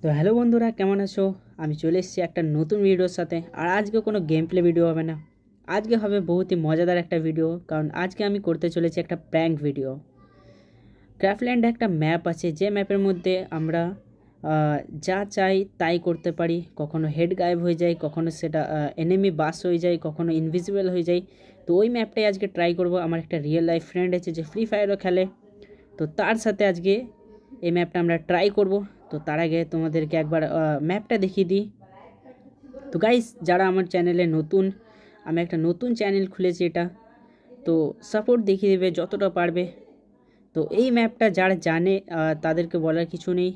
তো হ্যালো বন্ধুরা, কেমন আছো? আমি চলে এসেছি একটা নতুন ভিডিওর সাথে। আর আজকে কোনো গেম প্লে ভিডিও হবে না, আজকে হবে বহুতই মজাদার একটা ভিডিও। কারণ আজকে আমি করতে চলেছি একটা প্র্যাঙ্ক ভিডিও। ক্রাফল্যান্ডে একটা ম্যাপ আছে, যে ম্যাপের মধ্যে আমরা যা চাই তাই করতে পারি। কখনো হেড গায়েব হয়ে যায়, কখনো সেটা এনিমি বাস হয়ে যায়, কখনো ইনভিজিবল হয়ে যায়। তো ওই ম্যাপটাই আজকে ট্রাই করব। আমার একটা রিয়েল লাইফ ফ্রেন্ড আছে যে ফ্রি ফায়ারও খেলে, তো তার সাথে আজকে এই ম্যাপটা আমরা ট্রাই করব। তো তার আগে তোমাদেরকে একবার ম্যাপটা দেখিয়ে দিই। তো গাইস, যারা আমার চ্যানেলে নতুন, আমি একটা নতুন চ্যানেল খুলেছি এটা, তো সাপোর্ট দেখিয়ে দেবে যতটা পারবে। তো এই ম্যাপটা যারা জানে তাদেরকে বলার কিছু নেই।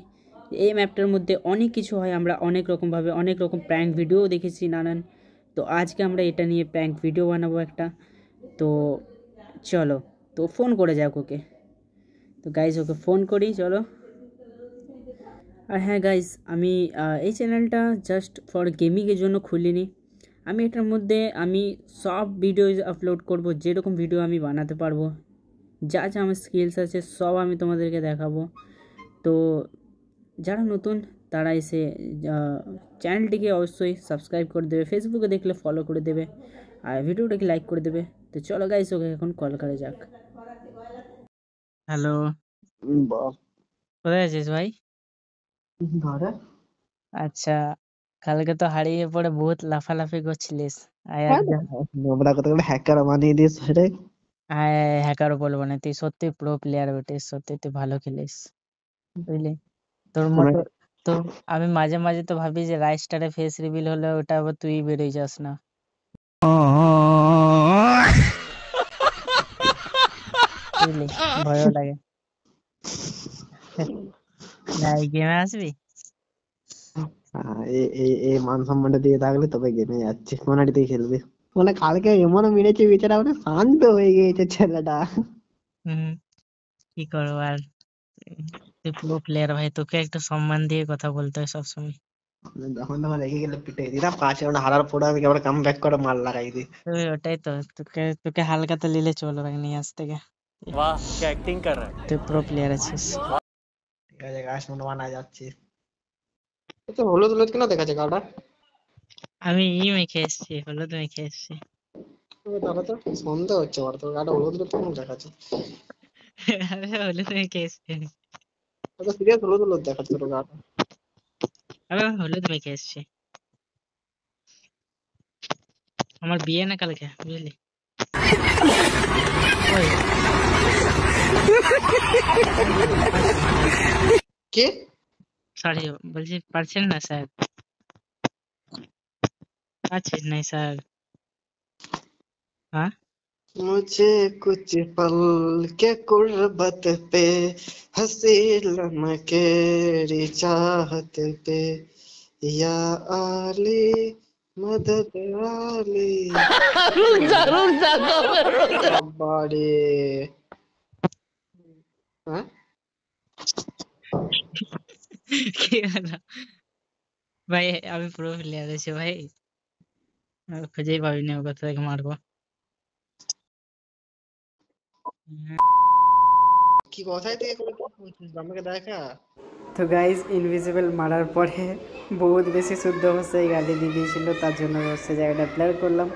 এই ম্যাপটার মধ্যে অনেক কিছু হয়, আমরা অনেক রকমভাবে অনেক রকম প্র্যাঙ্ক ভিডিও দেখেছি নানান। তো আজকে আমরা এটা নিয়ে প্র্যাঙ্ক ভিডিও বানাবো একটা। তো চলো, তো ফোন করে যাক ওকে। তো গাইস, ওকে ফোন করি, চলো। আর হ্যাঁ গাইস, আমি এই চ্যানেলটা জাস্ট ফর গেমিংয়ের জন্য খুলিনি। আমি এটার মধ্যে আমি সব ভিডিওজ আপলোড করব, যেরকম ভিডিও আমি বানাতে পারবো, যা যা আমার স্কিলস আছে সব আমি তোমাদেরকে দেখাবো। তো যারা নতুন তারা এসে চ্যানেলটিকে অবশ্যই সাবস্ক্রাইব করে দেবে, ফেসবুকে দেখলে ফলো করে দেবে, আর ভিডিওটাকে লাইক করে দেবে। তো চলো গাইস, ওকে এখন কল করে যাক। হ্যালো, বল। কোথায় আছিস ভাই? ঘরে। আচ্ছা, কালকে তো হারিয়ে পড়ে বহুত লাফালাফি করছিলিস। আয় হ্যাঁ, একদম। নোংরা কথা বলে হ্যাকার বানিয়ে দিস রে। আয় হ্যাকারও বলবো না, তুই সত্যি প্রো প্লেয়ার বটিস, সত্যি তুই ভালো খেলিস, বুঝলি? তোর মতো তো আমি মাঝে মাঝে তো ভাবি যে রাইস্টারে ফেস রিভিল হলে ওটা আবার তুই বেরোয় যাস না, বুঝলি? ভয়ও লাগে। না, এই গেমে আসবি? এই মান সম্মানটা দিয়ে থাকলে তবে গেমে যাচ্ছে, মোনাটিতেই খেলবে। মানে কালকে এমন মেরেছে বেচারা, মানে শান্ত হয়ে গিয়েছে ছেলেটা। হুম, কি করবো আর। তুই প্রো প্লেয়ার ভাই, তোকে একটু সম্মান দিয়ে কথা বলতে হয় সবসময়। যখন তখন রেগে গেলে পিটে দিতাম, 5 রাউন্ড হারার পরে আমি আবার কাম ব্যাক করে মাল লাগাই দিই। তো ওটাই তো, তোকে তোকে হালকাতে নিলে চলো ভাই, নিয়ে আজ থেকে वाह क्या एक्टिंग कर रहा है। তুই প্রো প্লেয়ার আছিস। ঠিক আছে গাছ মনে বানা যাচ্ছে। তো হলুদ হলুদ কেন দেখাচ্ছে গাটা? আমি মেখে এসছি, হলুদ মেখে এসছি। তাহলে তো সন্দেহ হচ্ছে, আমার তো গাটা হলুদ হলুদ কেন দেখাচ্ছে? আমি হলুদ মেখে এসছি। তো সিরিয়াস হলুদ হলুদ দেখাচ্ছে তোর গাটা। আমি হলুদ মেখে এসছি। আমার বিয়ে না কালকে, বুঝলি? ওই কে? সরি, বলছি পারছেন না স্যার? আছিস নাই স্যার? হ্যাঁ, मुझे कुछ पल के कुर्बत पे हंसी लमकेरी चाहत पे या आली मदद आली। বাবারে। হ্যাঁ, কি হলো ভাই? আমি প্রো প্লেয়ার আছি ভাই, আমি খুঁজেই পাবিনি ও কোথা থেকে মারবো। কি কথাই থেকে করে কথা বলছিস আমাকে দেখা। তো গাইজ, ইনভিজিবল মারার পরে বহুত বেশি শুদ্ধ ভাষায় গালি দিয়ে দিয়েছিল, তার জন্য সে জায়গাটা প্লেয়ার করলাম।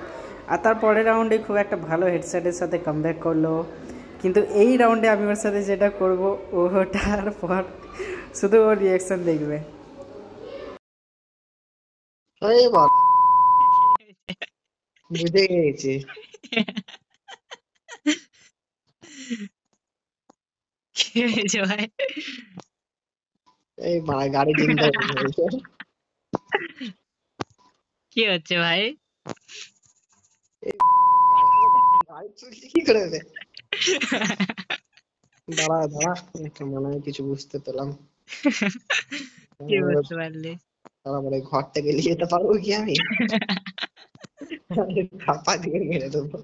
আর তার পরের রাউন্ডে খুব একটা ভালো হেডসেটের সাথে কামব্যাক করলো। কিন্তু এই রাউন্ডে আমি ওর সাথে যেটা করব, ওটার পর শুধু ওর রিয়াকশন দেখবে। এই বাবা, বুঝে গেছি। কি হয়েছে ভাই? এই বাবা গাড়ি চিন্তা হয়েছে। কি হচ্ছে ভাই? গাড়ি চলছে কি করে রে? দাঁড়া দাঁড়া, একটু মনে হয় কিছু বুঝতে পেলাম। কি বুঝতে পারলি? তারপরে ঘর থেকে নিয়ে যেতে পারবো কি আমি? চাপা দিয়ে মেরে দেবো।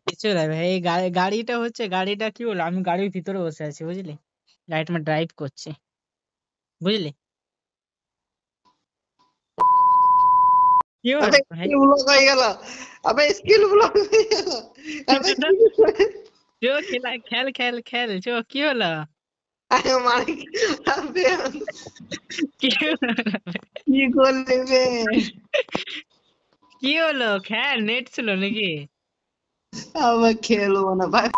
কিছু না ভাই, এই গাড়িটা হচ্ছে, গাড়িটা কি হলো, আমি গাড়ির ভিতরে বসে আছি, বুঝলি? গাড়িটা আমি ড্রাইভ করছি, বুঝলি? কি হলো আবে ভাই? স্কিল ব্লক হয়ে গেল। আবে স্কিল ব্লক হয়ে গেল। আবে কি? চো খেলা খেল খেল খেল চো কি হলো আরে মানে আবে কি হলো কি করলে বে? কি হলো খেল নেট ছিল নাকি আবার খেলবো না ভাই।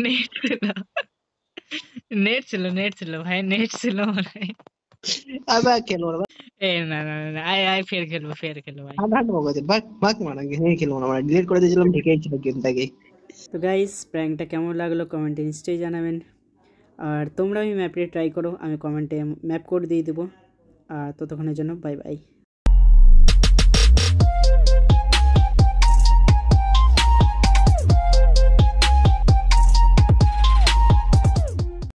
নেট ছিল নেট ছিল ভাই নেট ছিল মনে হয়। আবার খেলবো না ভাই। এ না না না না, আয় আয় ফের খেলবো ভাই। হাট হাট বকাতে ভাগ ভাগ মারা গেম খেলবো না, মানে ডিলিট করে দিয়েছিলাম, ঠিকই ছিল গেমটাকে। তো গাইস প্র্যাঙ্কটা কেমন লাগলো কমেন্টে নিশ্চয়ই জানাবেন। আর তোমরা ওই ম্যাপটি ট্রাই করো, আমি কমেন্টে ম্যাপ কোড দিয়ে দেবো। আর ততক্ষণের জন্য বাই বাই।